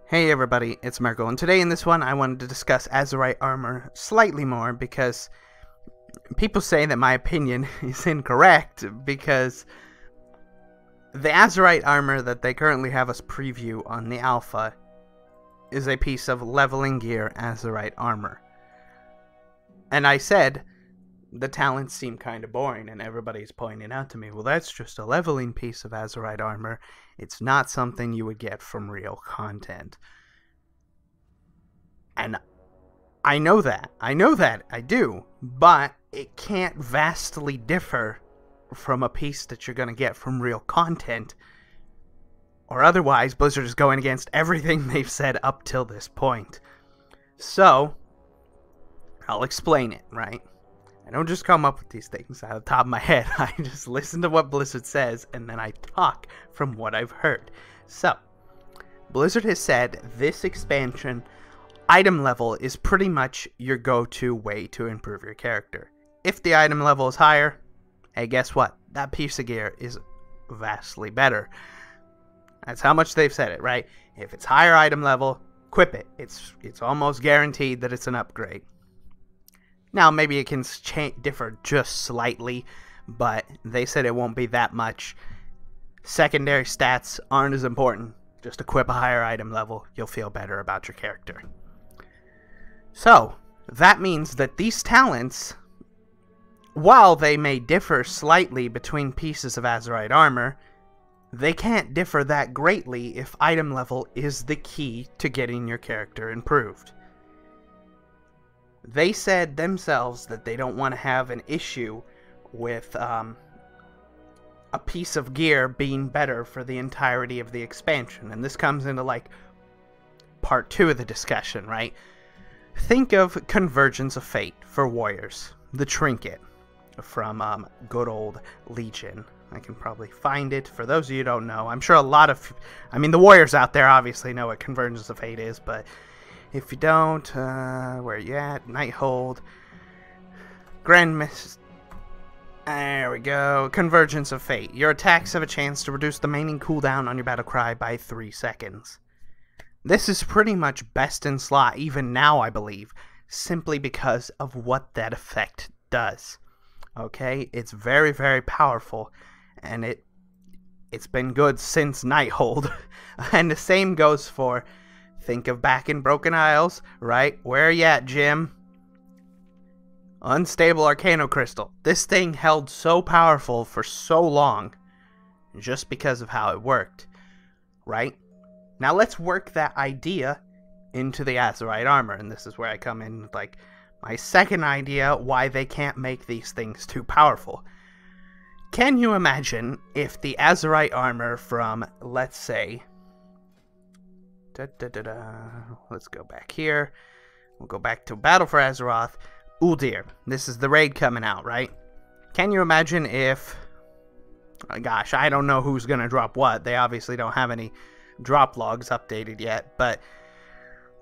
Hey everybody, it's Marco, and today in this one I wanted to discuss Azerite armor slightly more because people say that my opinion is incorrect because the Azerite armor that they currently have us preview on the alpha is a piece of leveling gear Azerite armor. And I said the talents seem kind of boring, and everybody's pointing out to me, well, that's just a leveling piece of Azerite armor. It's not something you would get from real content. And I know that. I do. But it can't vastly differ from a piece that you're going to get from real content. Or otherwise, Blizzard is going against everything they've said up till this point. So, I'll explain it, right? I don't just come up with these things out of the top of my head. I just listen to what Blizzard says, and then I talk from what I've heard. So, Blizzard has said this expansion item level is pretty much your go-to way to improve your character. If the item level is higher, hey, guess what? That piece of gear is vastly better. That's how much they've said it, right? If it's higher item level, equip it. It's almost guaranteed that it's an upgrade. Now, maybe it can differ just slightly, but they said it won't be that much. Secondary stats aren't as important. Just equip a higher item level, you'll feel better about your character. So, that means that these talents, while they may differ slightly between pieces of Azerite armor, they can't differ that greatly if item level is the key to getting your character improved. They said themselves that they don't want to have an issue with a piece of gear being better for the entirety of the expansion. And this comes into like part 2 of the discussion, right? Think of Convergence of Fate for Warriors, the trinket from good old Legion. I can probably find it for those of you who don't know. I'm sure a lot of, the Warriors out there obviously know what Convergence of Fate is, but if you don't, where are you at? Nighthold. Grand Mist. There we go. Convergence of Fate. Your attacks have a chance to reduce the remaining cooldown on your battle cry by 3 seconds. This is pretty much best in slot even now, I believe, simply because of what that effect does. Okay? It's very, very powerful, and it's been good since Nighthold. And the same goes for, think of back in Broken Isles, right? Where are you at, Jim? Unstable Arcano Crystal. This thing held so powerful for so long just because of how it worked, right? Now let's work that idea into the Azerite armor, and this is where I come in with like my second idea why they can't make these things too powerful. Can you imagine if the Azerite armor from, let's say, let's go back here. We'll go back to Battle for Azeroth. Uldir. This is the raid coming out, right? Can you imagine if... oh gosh, I don't know who's going to drop what. They obviously don't have any drop logs updated yet. But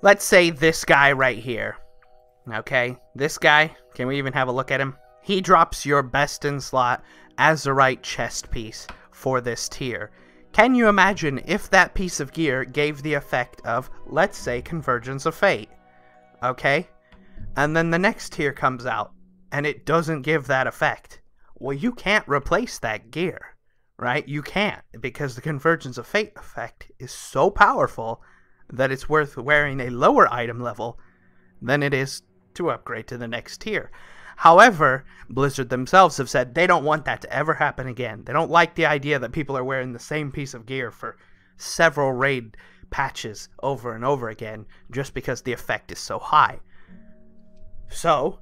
let's say this guy right here. Okay? This guy, can we even have a look at him? He drops your best in slot Azerite chest piece for this tier. Can you imagine if that piece of gear gave the effect of, let's say, Convergence of Fate? Okay? And then the next tier comes out, and it doesn't give that effect. Well, you can't replace that gear, right? You can't, because the Convergence of Fate effect is so powerful that it's worth wearing a lower item level than it is to upgrade to the next tier. However, Blizzard themselves have said they don't want that to ever happen again. They don't like the idea that people are wearing the same piece of gear for several raid patches over and over again just because the effect is so high. So,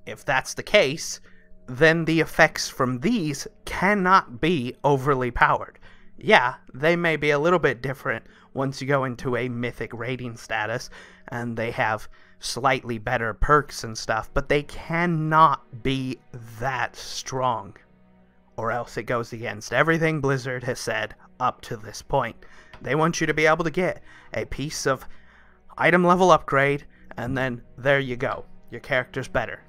if that's the case, then the effects from these cannot be overly powered. Yeah, they may be a little bit different once you go into a mythic raiding status and they have slightly better perks and stuff, but they cannot be that strong, or else it goes against everything Blizzard has said up to this point. They want you to be able to get a piece of item level upgrade, and then there you go. Your character's better.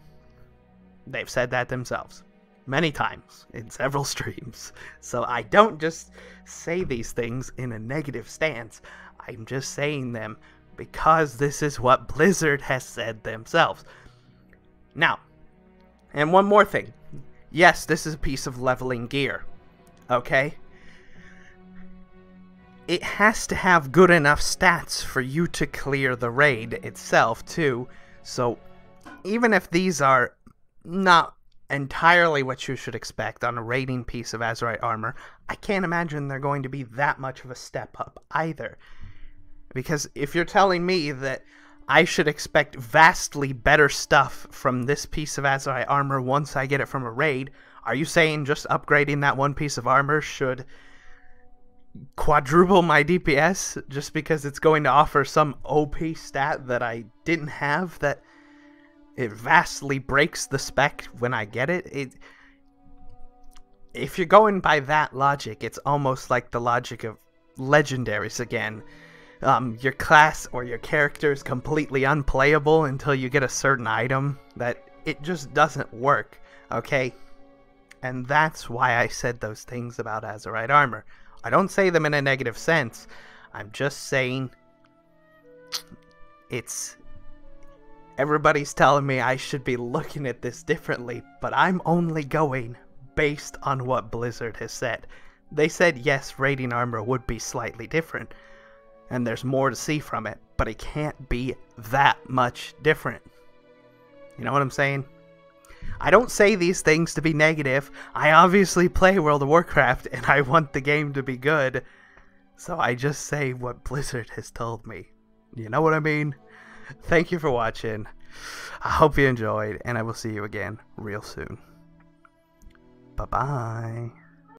They've said that themselves many times in several streams. So I don't just say these things in a negative stance. I'm just saying them because this is what Blizzard has said themselves. Now, and one more thing. Yes, this is a piece of leveling gear. Okay? It has to have good enough stats for you to clear the raid itself, too. So, even if these are not entirely what you should expect on a raiding piece of Azerite armor, I can't imagine they're going to be that much of a step up either. Because if you're telling me that I should expect vastly better stuff from this piece of Azerite armor once I get it from a raid, are you saying just upgrading that one piece of armor should quadruple my DPS just because it's going to offer some OP stat that I didn't have, that it vastly breaks the spec when I get it? If you're going by that logic, it's almost like the logic of legendaries again. Your class or your character is completely unplayable until you get a certain item. That it just doesn't work, okay? And that's why I said those things about Azerite armor. I don't say them in a negative sense. I'm just saying everybody's telling me I should be looking at this differently, but I'm only going based on what Blizzard has said. They said, yes, raiding armor would be slightly different, and there's more to see from it, but it can't be that much different. You know what I'm saying? I don't say these things to be negative. I obviously play World of Warcraft, and I want the game to be good. So I just say what Blizzard has told me. You know what I mean? Thank you for watching. I hope you enjoyed, and I will see you again real soon. Bye-bye.